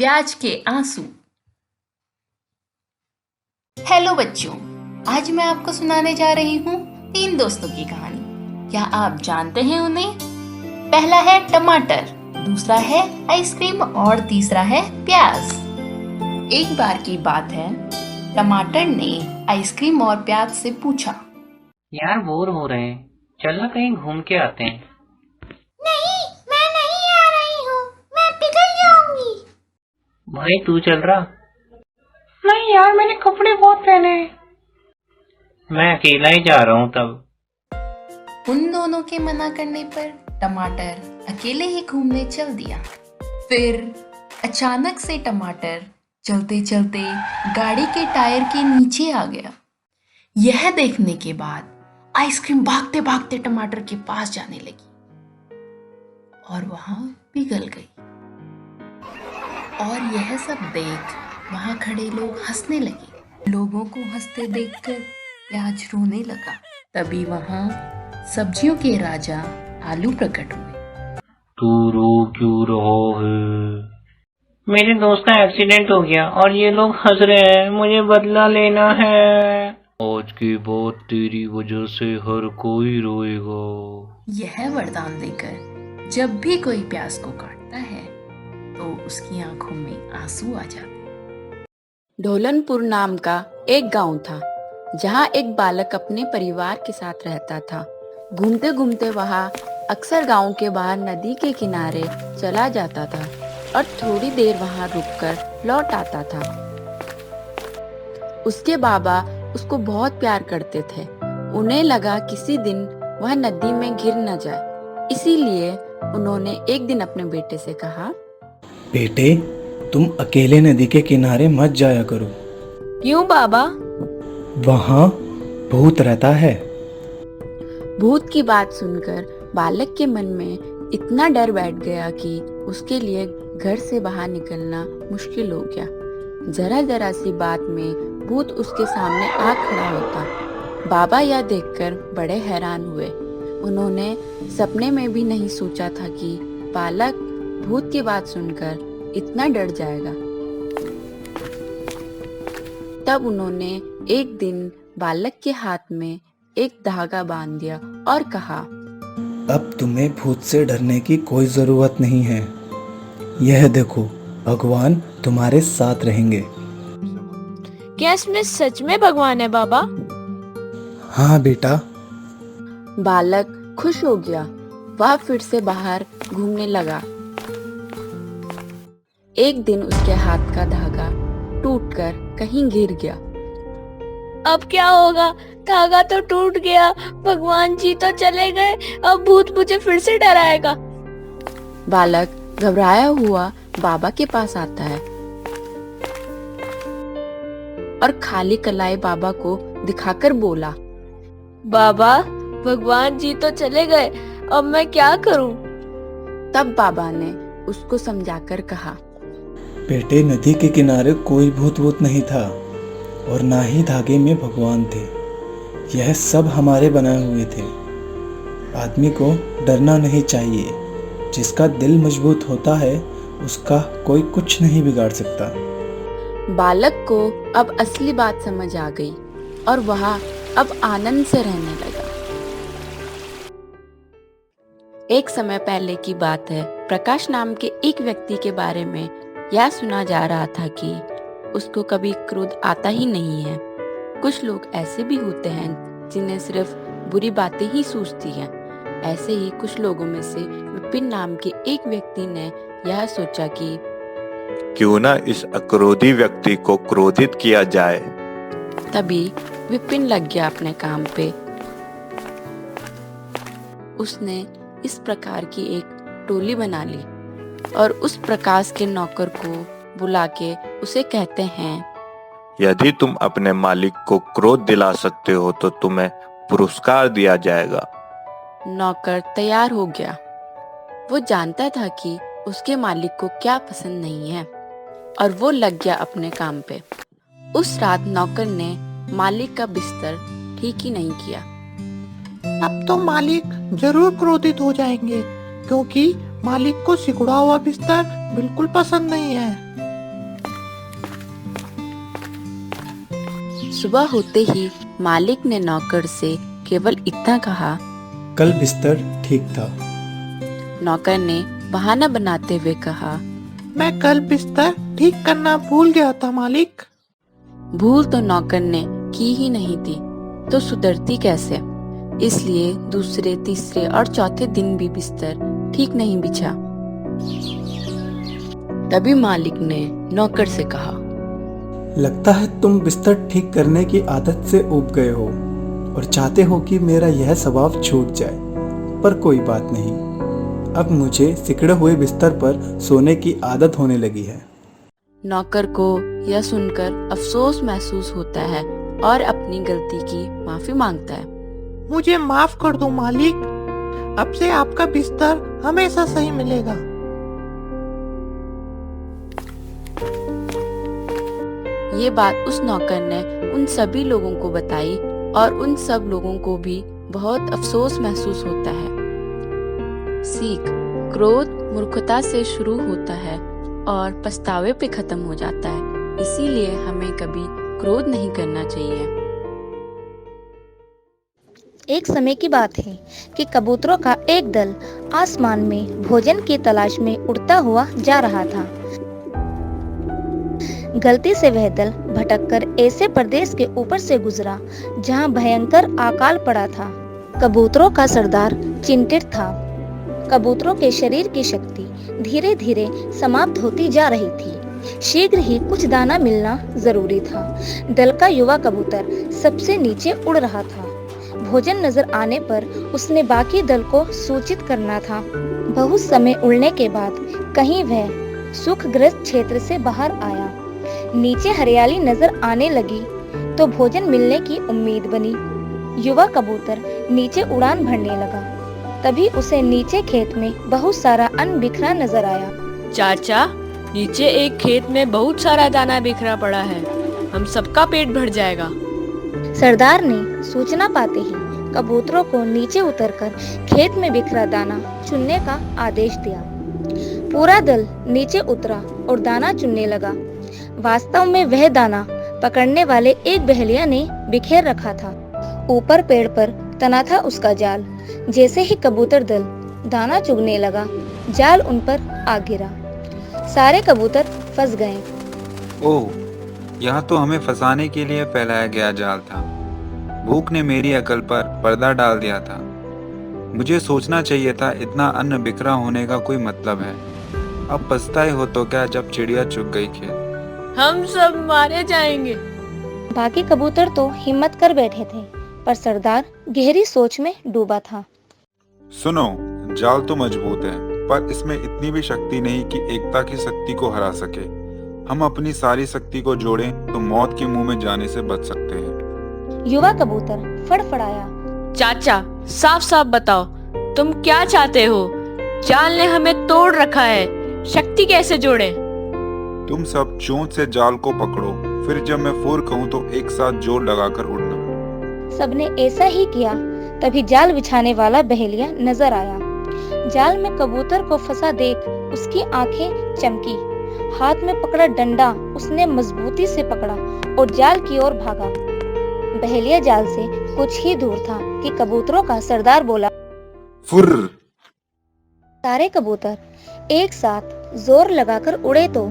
प्याज के आंसू। हेलो बच्चों, आज मैं आपको सुनाने जा रही हूँ 3 दोस्तों की कहानी। क्या आप जानते हैं उन्हें? पहला है टमाटर, दूसरा है आइसक्रीम और तीसरा है प्याज। एक बार की बात है, टमाटर ने आइसक्रीम और प्याज से पूछा, यार बोर हो रहे हैं, चलना कहीं घूम के आते हैं। नहीं, मैं नहीं आ रही हूँ। मैं पिघल जाऊंगी। भाई तू चल रहा? नहीं यार, मैंने कपड़े बहुत पहने हैं। मैं अकेला ही जा रहा हूँ तब। उन दोनों के मना करने पर टमाटर अकेले ही घूमने चल दिया। फिर अचानक से टमाटर चलते चलते गाड़ी के टायर के नीचे आ गया। यह देखने के बाद आइसक्रीम भागते भागते टमाटर के पास जाने लगी और वहां पिघल गई। और यह सब देख वहां खड़े लोग हंसने लगे। लोगों को हंसते देखकर प्याज रोने लगा। तभी वहां सब्जियों के राजा आलू प्रकट हुए। तू रो क्यों रहा है? मेरे दोस्त का एक्सीडेंट हो गया और ये लोग हंस रहे हैं, मुझे बदला लेना है। आज की बात तेरी वजह से हर कोई रोएगा। यह वरदान देकर जब भी कोई प्याज को काटता है तो उसकी आंखों में आंसू आ जाते। ढोलनपुर नाम का एक गांव था, जहां एक बालक अपने परिवार के साथ रहता था। घूमते घूमते वहां अक्सर गांव के बाहर नदी के किनारे चला जाता था और थोड़ी देर वहां रुककर लौट आता था। उसके बाबा उसको बहुत प्यार करते थे। उन्हें लगा किसी दिन वह नदी में गिर न जाए, इसीलिए उन्होंने एक दिन अपने बेटे से कहा, बेटे, तुम अकेले नदी के किनारे मत जाया करो। क्यों बाबा? वहाँ भूत रहता है। भूत की बात सुनकर बालक के मन में इतना डर बैठ गया कि उसके लिए घर से बाहर निकलना मुश्किल हो गया। जरा जरा सी बात में भूत उसके सामने आ खड़ा होता। बाबा यह देखकर बड़े हैरान हुए। उन्होंने सपने में भी नहीं सोचा था कि बालक भूत की बात सुनकर इतना डर जाएगा। तब उन्होंने एक दिन बालक के हाथ में एक धागा बांध दिया और कहा, अब तुम्हें भूत से डरने की कोई जरूरत नहीं है। यह देखो, भगवान तुम्हारे साथ रहेंगे। क्या इसमें सच में भगवान है बाबा? हाँ बेटा। बालक खुश हो गया। वह फिर से बाहर घूमने लगा। एक दिन उसके हाथ का धागा टूटकर कहीं गिर गया। अब क्या होगा? धागा तो टूट गया, भगवान जी तो चले गए, अब भूत मुझे फिर से डराएगा। बालक घबराया हुआ बाबा के पास आता है और खाली कलाई बाबा को दिखाकर बोला, बाबा, भगवान जी तो चले गए, अब मैं क्या करूं? तब बाबा ने उसको समझाकर कहा, बेटे, नदी के किनारे कोई भूत वूत नहीं था और ना ही धागे में भगवान थे। यह सब हमारे बनाए हुए थे। आदमी को डरना नहीं चाहिए। जिसका दिल मजबूत होता है उसका कोई कुछ नहीं बिगाड़ सकता। बालक को अब असली बात समझ आ गई और वह अब आनंद से रहने लगा। एक समय पहले की बात है। प्रकाश नाम के एक व्यक्ति के बारे में यह सुना जा रहा था कि उसको कभी क्रोध आता ही नहीं है। कुछ लोग ऐसे भी होते हैं जिन्हें सिर्फ बुरी बातें ही सूझती हैं। ऐसे ही कुछ लोगों में से विपिन नाम के एक व्यक्ति ने यह सोचा कि क्यों ना इस अक्रोधी व्यक्ति को क्रोधित किया जाए। तभी विपिन लग गया अपने काम पे। उसने इस प्रकार की एक टोली बना ली और उस प्रकाश के नौकर को बुला के उसे कहते हैं, यदि तुम अपने मालिक को क्रोध दिला सकते हो तो तुम्हें पुरस्कार दिया जाएगा। नौकर तैयार हो गया। वो जानता था कि उसके मालिक को क्या पसंद नहीं है और वो लग गया अपने काम पे। उस रात नौकर ने मालिक का बिस्तर ठीक ही नहीं किया। अब तो मालिक जरूर क्रोधित हो जाएंगे, क्योंकि मालिक को सिकुड़ा हुआ बिस्तर बिल्कुल पसंद नहीं है। सुबह होते ही मालिक ने नौकर से केवल इतना कहा। कल बिस्तर ठीक था। नौकर ने बहाना बनाते हुए कहा। मैं कल बिस्तर ठीक करना भूल गया था मालिक। भूल तो नौकर ने की ही नहीं थी, तो सुधरती कैसे? इसलिए दूसरे, तीसरे और चौथे दिन भी बिस्तर ठीक नहीं बिछा। तभी मालिक ने नौकर से कहा। लगता है तुम बिस्तर ठीक करने की आदत से ऊब गए हो और चाहते हो कि मेरा यह स्वभाव छूट जाए, पर कोई बात नहीं, अब मुझे सिकड़े हुए बिस्तर पर सोने की आदत होने लगी है। नौकर को यह सुनकर अफसोस महसूस होता है और अपनी गलती की माफी मांगता है। मुझे माफ कर दो मालिक, अब से आपका बिस्तर हमेशा सही मिलेगा। ये बात उस नौकर ने उन सभी लोगों को बताई और उन सब लोगों को भी बहुत अफसोस महसूस होता है। सीख: क्रोध मूर्खता से शुरू होता है और पछतावे पे खत्म हो जाता है, इसीलिए हमें कभी क्रोध नहीं करना चाहिए। एक समय की बात है कि कबूतरों का एक दल आसमान में भोजन की तलाश में उड़ता हुआ जा रहा था। गलती से वह दल भटककर ऐसे प्रदेश के ऊपर से गुजरा जहां भयंकर अकाल पड़ा था। कबूतरों का सरदार चिंतित था। कबूतरों के शरीर की शक्ति धीरे धीरे समाप्त होती जा रही थी। शीघ्र ही कुछ दाना मिलना जरूरी था। दल का युवा कबूतर सबसे नीचे उड़ रहा था। भोजन नजर आने पर उसने बाकी दल को सूचित करना था। बहुत समय उड़ने के बाद कहीं वह सुखग्रस्त क्षेत्र से बाहर आया। नीचे हरियाली नजर आने लगी तो भोजन मिलने की उम्मीद बनी। युवा कबूतर नीचे उड़ान भरने लगा। तभी उसे नीचे खेत में बहुत सारा अन्न बिखरा नजर आया। चाचा, नीचे एक खेत में बहुत सारा दाना बिखरा पड़ा है, हम सबका पेट भर जाएगा। सरदार ने सूचना पाते ही कबूतरों को नीचे उतरकर खेत में बिखरा दाना चुनने का आदेश दिया। पूरा दल नीचे उतरा और दाना चुनने लगा। वास्तव में वह दाना पकड़ने वाले एक बहेलिया ने बिखेर रखा था। ऊपर पेड़ पर तना था उसका जाल। जैसे ही कबूतर दल दाना चुगने लगा, जाल उन पर आ गिरा। सारे कबूतर फंस गए। ओह, यह तो हमें फंसाने के लिए फैलाया गया जाल था। भूख ने मेरी अकल पर पर्दा डाल दिया था। मुझे सोचना चाहिए था इतना अन्न बिखरा होने का कोई मतलब है। अब पछताए हो तो क्या जब चिड़िया चुग गई खेत। हम सब मारे जाएंगे। बाकी कबूतर तो हिम्मत कर बैठे थे, पर सरदार गहरी सोच में डूबा था। सुनो, जाल तो मजबूत है, पर इसमें इतनी भी शक्ति नहीं कि एकता की शक्ति को हरा सके। हम अपनी सारी शक्ति को जोड़ें तो मौत के मुंह में जाने से बच सकते हैं। युवा कबूतर फड़फड़ाया। चाचा, साफ साफ बताओ, तुम क्या चाहते हो? जाल ने हमें तोड़ रखा है, शक्ति कैसे जोड़ें? तुम सब चोंच से जाल को पकड़ो, फिर जब मैं फुर कहूँ तो एक साथ जोर लगाकर उड़ना। सबने ऐसा ही किया। तभी जाल बिछाने वाला बहेलिया नजर आया। जाल में कबूतर को फंसा देख उसकी आंखें चमकी। हाथ में पकड़ा डंडा उसने मजबूती से पकड़ा और जाल की ओर भागा। बहेलिया जाल से कुछ ही दूर था कि कबूतरों का सरदार बोला, फुर। सारे कबूतर एक साथ जोर लगाकर उड़े तो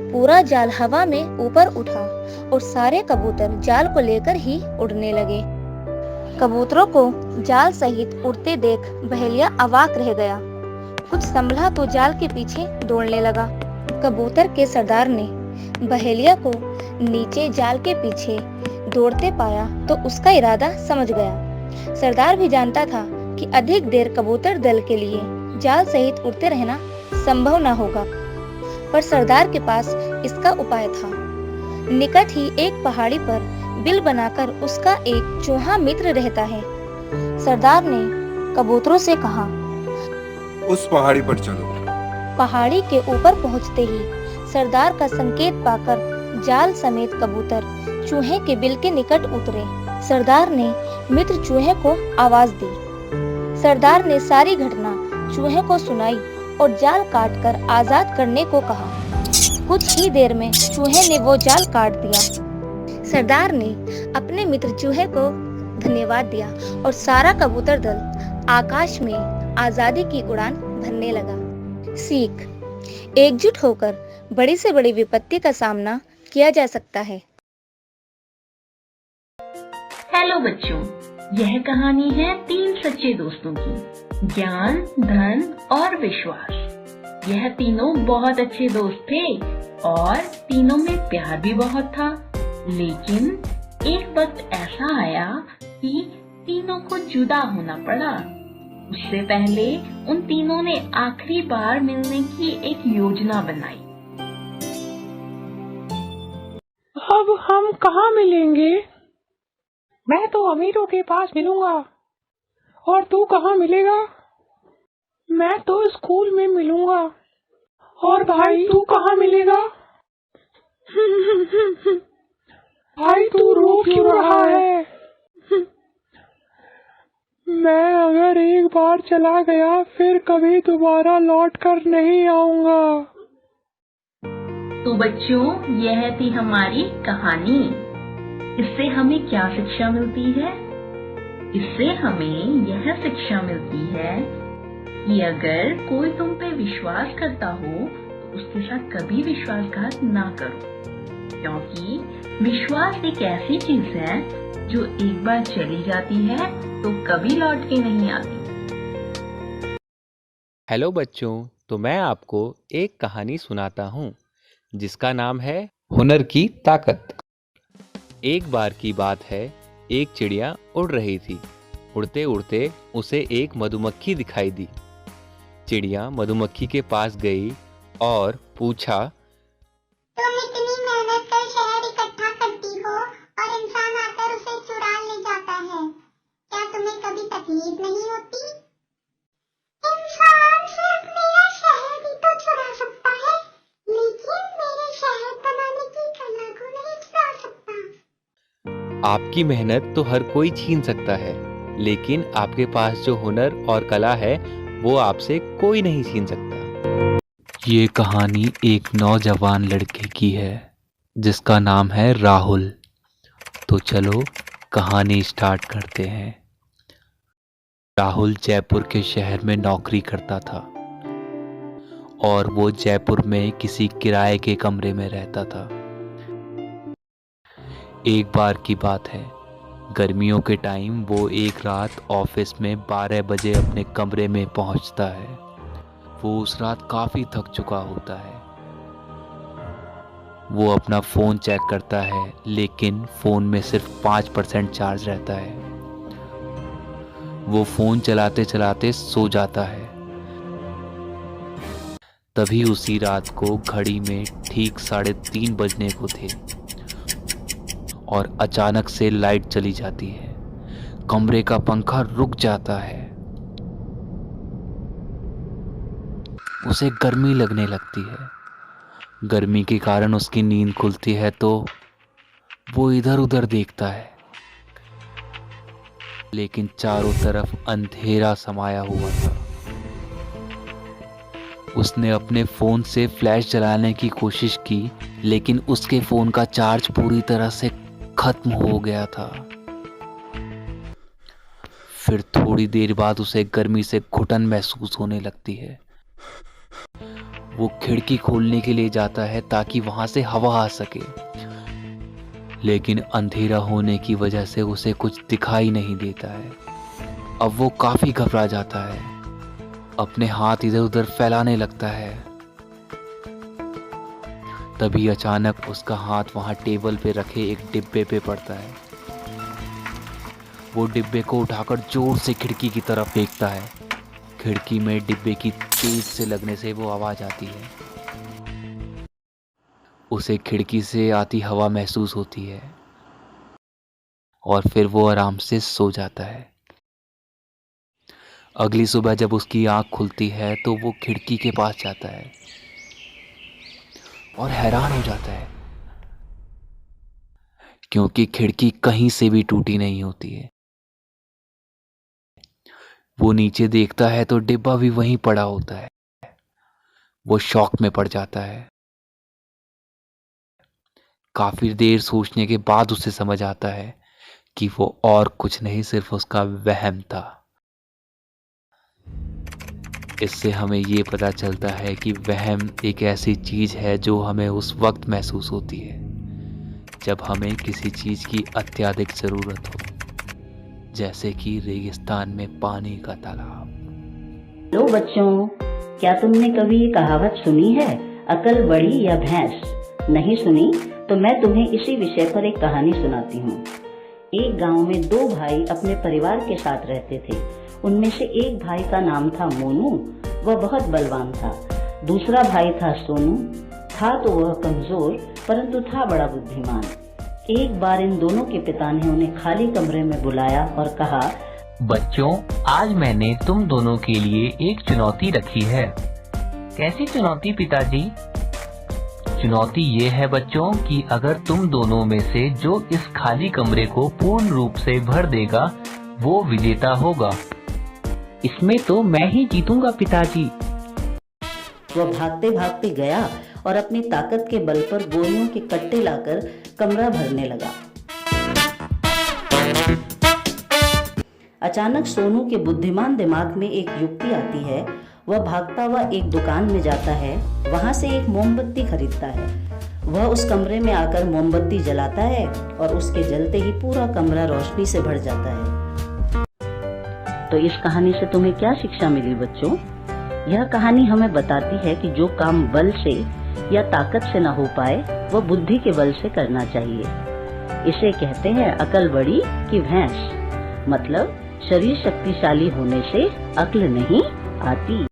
पूरा जाल हवा में ऊपर उठा और सारे कबूतर जाल को लेकर ही उड़ने लगे। कबूतरों को जाल सहित उड़ते देख बहेलिया अवाक रह गया। कुछ संभला तो जाल के पीछे दौड़ने लगा। कबूतर के सरदार ने बहेलिया को नीचे जाल के पीछे दौड़ते पाया तो उसका इरादा समझ गया। सरदार भी जानता था कि अधिक देर कबूतर दल के लिए जाल सहित उड़ते रहना संभव न होगा, पर सरदार के पास इसका उपाय था। निकट ही एक पहाड़ी पर बिल बनाकर उसका एक चूहा मित्र रहता है। सरदार ने कबूतरों से कहा, उस पहाड़ी पर चलो। पहाड़ी के ऊपर पहुंचते ही सरदार का संकेत पाकर जाल समेत कबूतर चूहे के बिल के निकट उतरे। सरदार ने मित्र चूहे को आवाज दी। सरदार ने सारी घटना चूहे को सुनाई और जाल काटकर आजाद करने को कहा। कुछ ही देर में चूहे ने वो जाल काट दिया। सरदार ने अपने मित्र चूहे को धन्यवाद दिया और सारा कबूतर दल आकाश में आजादी की उड़ान भरने लगा। सीख: एकजुट होकर बड़ी से बड़ी विपत्ति का सामना किया जा सकता है। हेलो बच्चों, यह कहानी है 3 सच्चे दोस्तों की, ज्ञान, धन और विश्वास। यह तीनों बहुत अच्छे दोस्त थे और तीनों में प्यार भी बहुत था। लेकिन एक वक्त ऐसा आया कि तीनों को जुदा होना पड़ा। उससे पहले उन तीनों ने आखिरी बार मिलने की एक योजना बनाई। अब हम कहाँ मिलेंगे? मैं तो अमीरों के पास मिलूंगा। और तू कहाँ मिलेगा? मैं तो स्कूल में मिलूंगा। और भाई तू कहाँ मिलेगा? भाई तू रो क्यों रहा है? मैं अगर एक बार चला गया फिर कभी दोबारा लौट कर नहीं आऊंगा। तो बच्चों, यह थी हमारी कहानी। इससे हमें क्या शिक्षा मिलती है? इससे हमें यह शिक्षा मिलती है कि अगर कोई तुम पे विश्वास करता हो तो उसके साथ कभी विश्वासघात ना करो, क्योंकि विश्वास एक ऐसी चीज है जो एक बार चली जाती है तो कभी लौट के नहीं आती। हेलो बच्चों, तो मैं आपको एक कहानी सुनाता हूँ जिसका नाम है हुनर की ताकत। एक बार की बात है, एक चिड़िया उड़ रही थी। उड़ते उड़ते उसे एक मधुमक्खी दिखाई दी। चिड़िया मधुमक्खी के पास गई और पूछा, तुम इतनी मेहनत कर शहद इकट्ठा करती हो और इंसान आकर उसे चुरा ले जाता है, क्या तुम्हें कभी तकलीफ नहीं होती? इंसान सिर्फ मेरा शहद ही तो चुरा सकता है, लेकिन मेरे शहद बनाने की कला को नहीं चुरा सकता। आपकी मेहनत तो हर कोई छीन सकता है, लेकिन आपके पास जो हुनर और कला है वो आपसे कोई नहीं छीन सकता। ये कहानी एक नौजवान लड़के की है जिसका नाम है राहुल। तो चलो कहानी स्टार्ट करते हैं। राहुल जयपुर के शहर में नौकरी करता था और वो जयपुर में किसी किराए के कमरे में रहता था। एक बार की बात है, गर्मियों के टाइम वो एक रात ऑफिस में 12 बजे अपने कमरे में पहुंचता है। वो उस रात काफ़ी थक चुका होता है। वो अपना फ़ोन चेक करता है, लेकिन फ़ोन में सिर्फ 5% चार्ज रहता है। वो फ़ोन चलाते चलाते सो जाता है। तभी उसी रात को घड़ी में ठीक 3:30 बजने को थे और अचानक से लाइट चली जाती है। कमरे का पंखा रुक जाता है। उसे गर्मी लगने लगती है। गर्मी के कारण उसकी नींद खुलती है तो वो इधर उधर देखता है, लेकिन चारों तरफ अंधेरा समाया हुआ था। उसने अपने फोन से फ्लैश जलाने की कोशिश की, लेकिन उसके फोन का चार्ज पूरी तरह से खत्म हो गया था। फिर थोड़ी देर बाद उसे गर्मी से घुटन महसूस होने लगती है। वो खिड़की खोलने के लिए जाता है ताकि वहां से हवा आ सके, लेकिन अंधेरा होने की वजह से उसे कुछ दिखाई नहीं देता है। अब वो काफी घबरा जाता है, अपने हाथ इधर उधर फैलाने लगता है। तभी अचानक उसका हाथ वहां टेबल पे रखे एक डिब्बे पे पड़ता है। वो डिब्बे को उठाकर जोर से खिड़की की तरफ फेंकता है। खिड़की में डिब्बे की तेज से लगने से वो आवाज आती है। उसे खिड़की से आती हवा महसूस होती है और फिर वो आराम से सो जाता है। अगली सुबह जब उसकी आंख खुलती है तो वो खिड़की के पास जाता है और हैरान हो जाता है, क्योंकि खिड़की कहीं से भी टूटी नहीं होती है। वो नीचे देखता है तो डिब्बा भी वहीं पड़ा होता है। वो शॉक में पड़ जाता है। काफ़ी देर सोचने के बाद उसे समझ आता है कि वो और कुछ नहीं, सिर्फ उसका वहम था। इससे हमें ये पता चलता है कि वहम एक ऐसी चीज़ है जो हमें उस वक्त महसूस होती है जब हमें किसी चीज़ की अत्यधिक ज़रूरत हो, जैसे कि रेगिस्तान में पानी का तालाब। हेलो बच्चों, क्या तुमने कभी ये कहावत सुनी है, अकल बड़ी या भैंस? नहीं सुनी तो मैं तुम्हें इसी विषय पर एक कहानी सुनाती हूँ। एक गांव में दो भाई अपने परिवार के साथ रहते थे। उनमें से एक भाई का नाम था मोनू, वह बहुत बलवान था। दूसरा भाई था सोनू, था तो वह कमजोर परंतु था बड़ा बुद्धिमान। एक बार इन दोनों के पिता ने उन्हें खाली कमरे में बुलाया और कहा, बच्चों, आज मैंने तुम दोनों के लिए एक चुनौती रखी है। कैसी चुनौती पिताजी? चुनौती ये है बच्चों कि अगर तुम दोनों में से जो इस खाली कमरे को पूर्ण रूप से भर देगा वो विजेता होगा। इसमें तो मैं ही जीतूंगा पिताजी। वह भागते भागते गया और अपनी ताकत के बल पर गोलियों के कट्टे लाकर कमरा भरने लगा। अचानक सोनू के बुद्धिमान दिमाग में एक युक्ति आती है। वह भागता हुआ एक दुकान में जाता है, वहां से एक मोमबत्ती खरीदता है। वह उस कमरे में आकर मोमबत्ती जलाता है और उसके जलते ही पूरा कमरा रोशनी से भर जाता है। तो इस कहानी से तुम्हें क्या शिक्षा मिली बच्चों? यह कहानी हमें बताती है कि जो काम बल से या ताकत से न हो पाए वह बुद्धि के बल से करना चाहिए। इसे कहते हैं अकल बड़ी कि भैंस। मतलब शरीर शक्तिशाली होने से अक्ल नहीं आती।